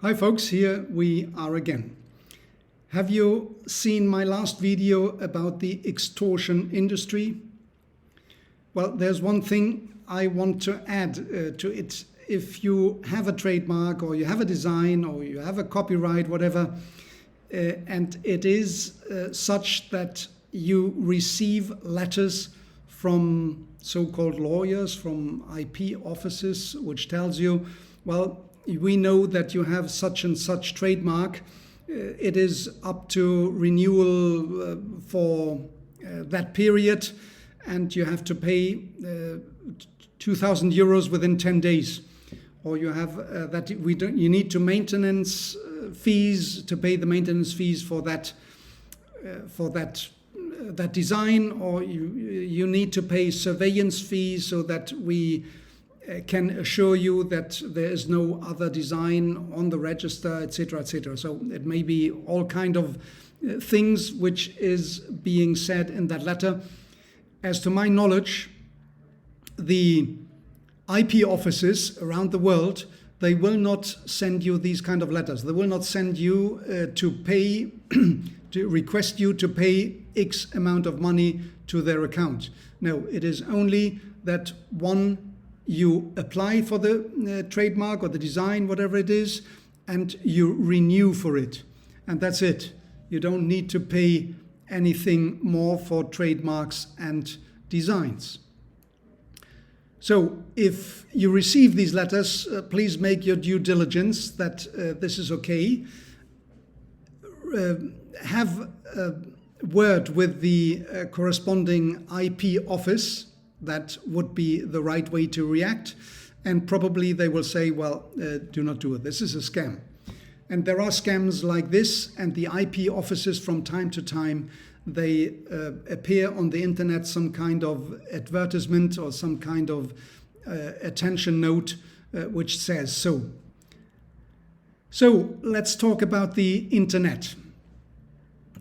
Hi folks, here we are again. Have you seen my last video about the extortion industry? Well, there's one thing I want to add to it. If you have a trademark or you have a design or you have a copyright, whatever, and it is such that you receive letters from so-called lawyers, from IP offices, which tells you, well, we know that you have such and such trademark. It is up to renewal for that period, and you have to pay 2,000 euros within 10 days. Or you have you need to maintenance fees to pay the maintenance fees for that design, or you need to pay surveillance fees so that we can assure you that there is no other design on the register, etc., etc. So it may be all kind of things which is being said in that letter. As to my knowledge, the IP offices around the world, they will not send you these kind of letters. They will not send you to pay, to request you to pay X amount of money to their account. No, it is only that you apply for the trademark or the design, whatever it is, and you renew for it. And that's it. You don't need to pay anything more for trademarks and designs. So if you receive these letters, please make your due diligence that this is okay. Have a word with the corresponding IP office. That would be the right way to react. And probably they will say, well, do not do it. This is a scam. And there are scams like this, and the IP offices from time to time, they appear on the internet, some kind of advertisement or some kind of attention note which says so. So let's talk about the internet.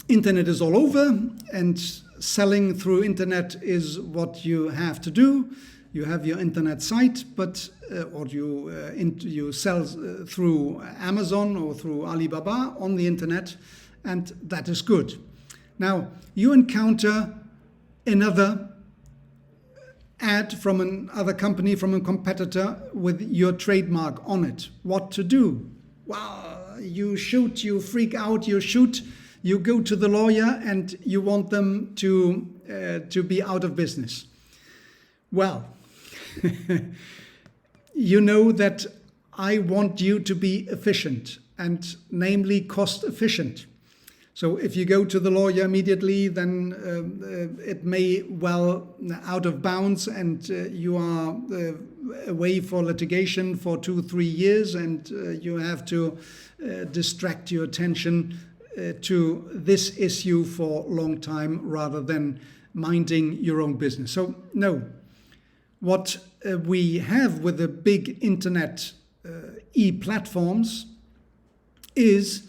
Internet is all over, and selling through internet is what you have to do. You have your internet site, but or you sell through Amazon or through Alibaba on the internet, and that is good. Now, you encounter another ad from another company, from a competitor with your trademark on it. What to do? Well, you shoot, you freak out, you shoot, you go to the lawyer and you want them to be out of business. Well, you know that I want you to be efficient, and namely cost efficient. So if you go to the lawyer immediately, then it may well out of bounds, and you are away for litigation for 2-3 years, and you have to distract your attention to this issue for a long time rather than minding your own business. So no, what we have with the big internet e-platforms is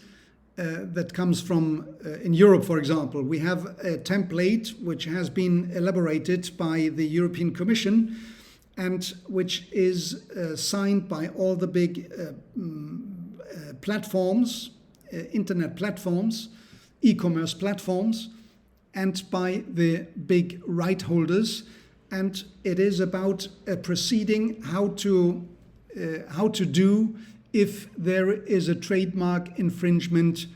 that comes from, in Europe, for example, we have a template which has been elaborated by the European Commission and which is signed by all the big platforms, internet platforms, e-commerce platforms, and by the big right holders. And it is about a proceeding how to do if there is a trademark infringement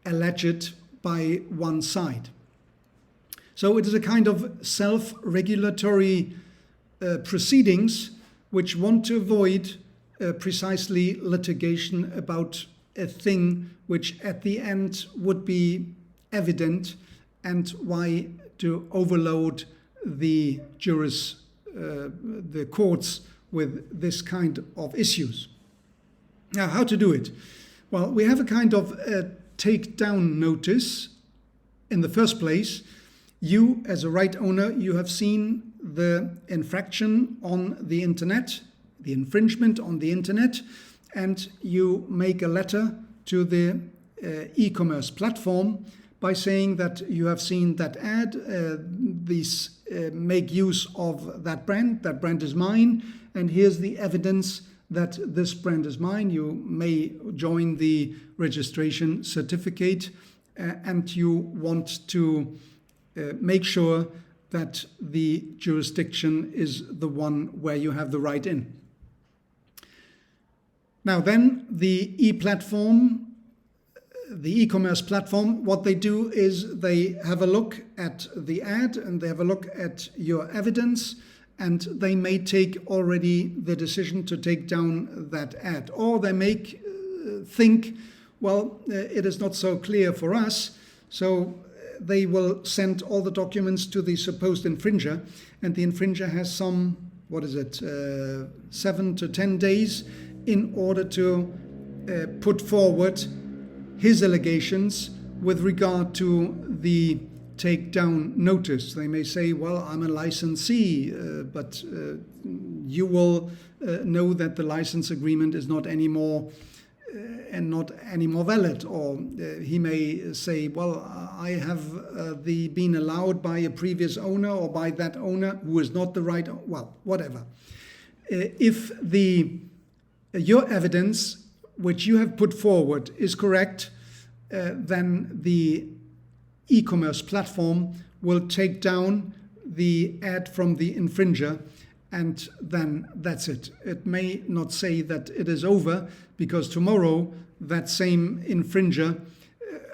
alleged by one side. So it is a kind of self-regulatory proceedings which want to avoid precisely litigation about a thing which at the end would be evident, and why to overload the the courts with this kind of issues. Now, how to do it? Well, we have a kind of take-down notice. In the first place, you, as a right owner, you have seen the infraction on the internet, the infringement on the internet, and you make a letter to the e-commerce platform by saying that you have seen that ad, make use of that brand is mine, and here's the evidence that this brand is mine, you may join the registration certificate and you want to make sure that the jurisdiction is the one where you have the right in. Now then, the e-platform, the e-commerce platform, what they do is they have a look at the ad and they have a look at your evidence, and they may take already the decision to take down that ad. Or they may think, well, it is not so clear for us, so they will send all the documents to the supposed infringer, and the infringer has some, 7 to 10 days in order to put forward his allegations with regard to the takedown notice. They may say, well, I'm a licensee, but you will know that the license agreement is not anymore valid. Or he may say, well, I have been allowed by a previous owner or by that owner who is not the right, well, whatever. If your evidence which you have put forward is correct, then the e-commerce platform will take down the ad from the infringer, and then that's it. It may not say that it is over, because tomorrow that same infringer,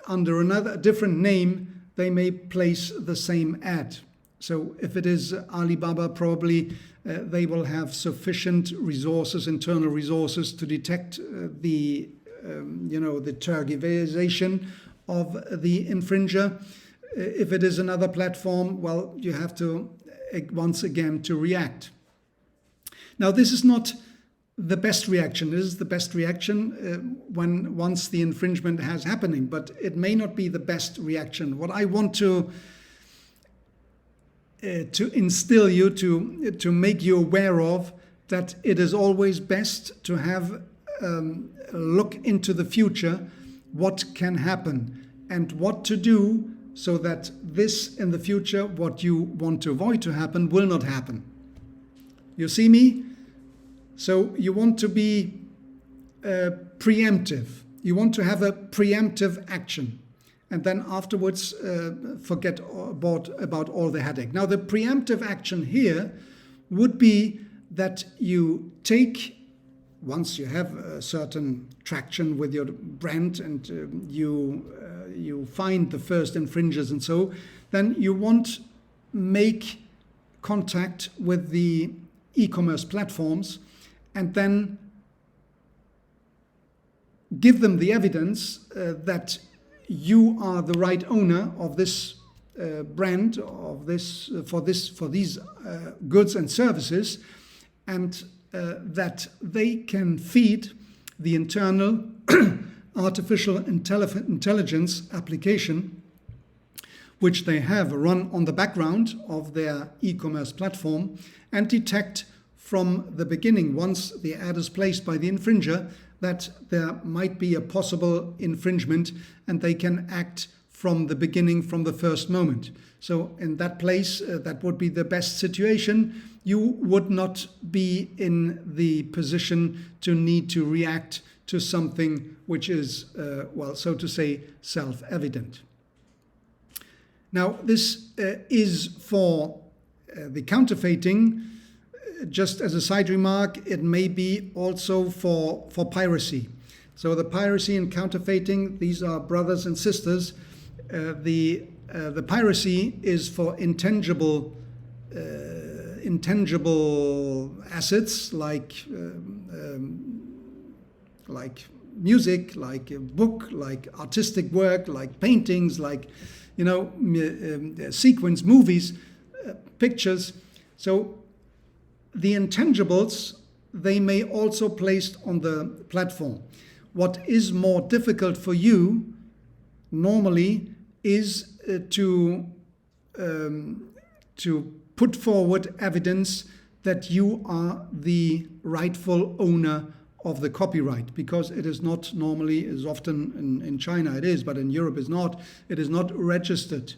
under a different name, they may place the same ad. So if it is Alibaba, probably they will have sufficient resources, internal resources, to detect the tergiversation of the infringer. If it is another platform, well, you have to once again to react. Now, this is not the best reaction. This is the best reaction once the infringement has happening, but it may not be the best reaction. What I want to instill you, to make you aware of, that it is always best to have a look into the future, what can happen and what to do so that this in the future, what you want to avoid to happen, will not happen. You see me? So you want to be preemptive. You want to have a preemptive action. And then afterwards forget about all the headache. Now, the preemptive action here would be that you take, once you have a certain traction with your brand and you find the first infringers and so, then you want make contact with the e-commerce platforms and then give them the evidence that you are the right owner of this brand, of this for these goods and services, and that they can feed the internal artificial intelligence application which they have run on the background of their e-commerce platform, and detect from the beginning, once the ad is placed by the infringer, that there might be a possible infringement, and they can act from the beginning, from the first moment. So in that place, that would be the best situation. You would not be in the position to need to react to something which is, so to say, self-evident. Now, this is for the counterfeiting. Just as a side remark, it may be also for piracy. So the piracy and counterfeiting, these are brothers and sisters. The piracy is for intangible assets like music, like a book, like artistic work, like paintings, like sequence movies, pictures. So the intangibles, they may also placed on the platform. What is more difficult for you normally is to put forward evidence that you are the rightful owner of the copyright, because it is not normally, is often in China it is, but in Europe is not registered.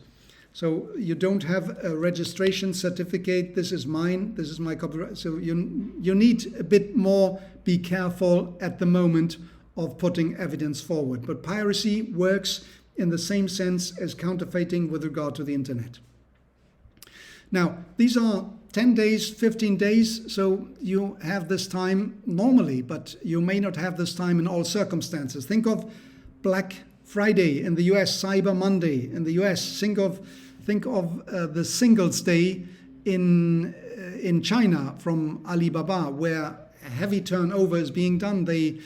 So you don't have a registration certificate. This is mine. This is my copyright. So you need a bit more. Be careful at the moment of putting evidence forward. But piracy works in the same sense as counterfeiting with regard to the internet. Now, these are 10 days, 15 days, so you have this time normally, but you may not have this time in all circumstances. Think of Black Friday in the US, Cyber Monday in the US. Think of the Singles Day in China from Alibaba, where a heavy turnover is being done. They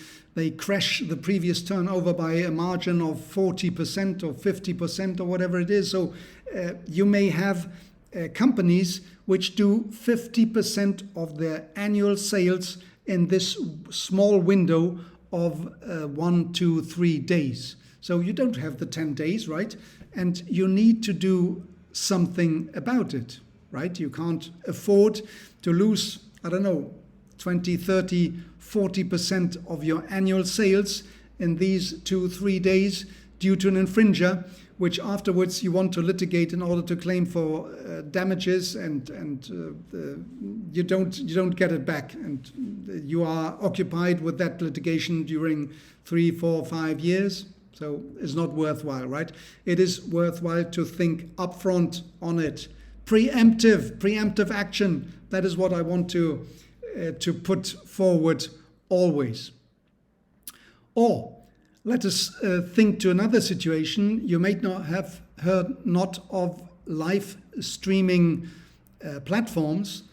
crash the previous turnover by a margin of 40% or 50% or whatever it is. So you may have companies which do 50% of their annual sales in this small window of 1, 2, 3 days. So you don't have the 10 days, right? And you need to do something about it, right? You can't afford to lose, 20, 30, 40% of your annual sales in these 2-3 days due to an infringer, which afterwards you want to litigate in order to claim for damages, and you don't get it back, and you are occupied with that litigation during 3, 4, 5 years. So it's not worthwhile, right? It is worthwhile to think upfront on it. Preemptive action. That is what I want to put forward always. Or let us think to another situation. You may not have heard of live streaming platforms.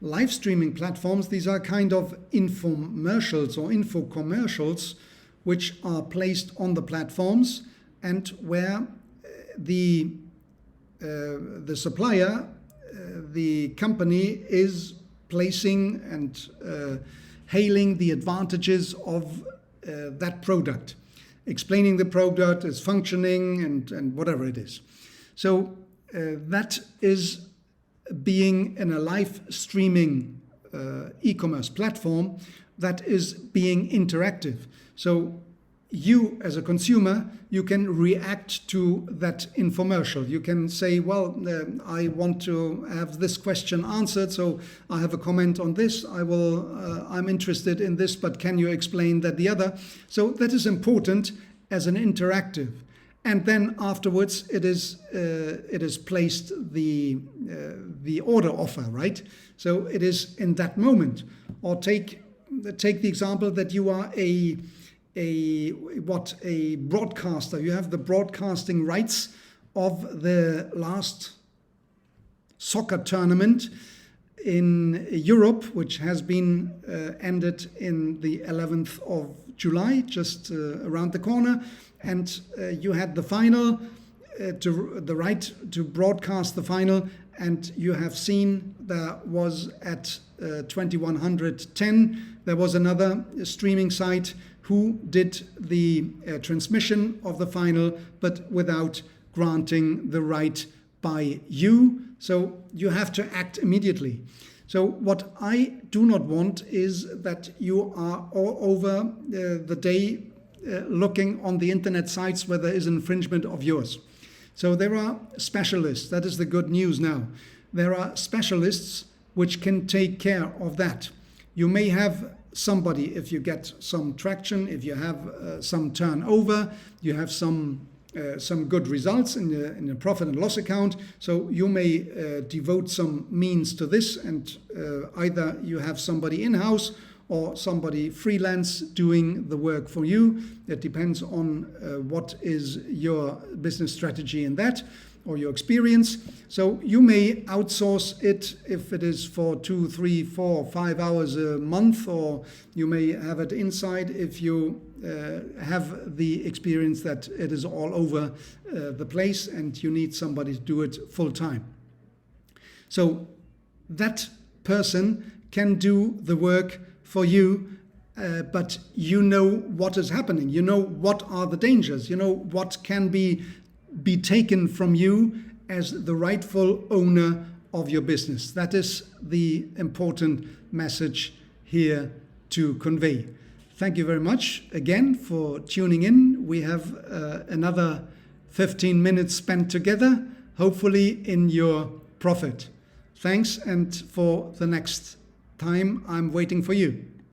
Live streaming platforms, these are kind of infomercials or infocommercials which are placed on the platforms, and where the supplier, the company, is placing and hailing the advantages of that product, explaining the product, its functioning, and whatever it is. So that is being in a live streaming e-commerce platform that is being interactive. So you, as a consumer, you can react to that infomercial. You can say, well, I want to have this question answered, so I have a comment on this. I'm interested in this, but can you explain that the other? So that is important as an interactive. And then afterwards, it is placed the order offer, right? So it is in that moment. Or take the example that you are a broadcaster. You have the broadcasting rights of the last soccer tournament in Europe, which has been ended in the 11th of July, just around the corner. And you had the final, the right to broadcast the final, and you have seen there was at 2110, there was another streaming site who did the transmission of the final, but without granting the right by you. So you have to act immediately. So what I do not want is that you are all over the day looking on the internet sites where there is infringement of yours. So there are specialists. That is the good news now. There are specialists which can take care of that. You may have somebody, if you get some traction, if you have some turnover, you have some good results in the profit and loss account. So you may devote some means to this, and either you have somebody in-house or somebody freelance doing the work for you. It depends on what is your business strategy in that, or your experience. So you may outsource it if it is for 2, 3, 4, 5 hours a month, or you may have it inside if you have the experience that it is all over the place and you need somebody to do it full time. So that person can do the work for you, but you know what is happening. You know what are the dangers. You know what can be taken from you as the rightful owner of your business. That is the important message here to convey. Thank you very much again for tuning in. We have another 15 minutes spent together. hopefully in your profit. Thanks, and for the next time, I'm waiting for you.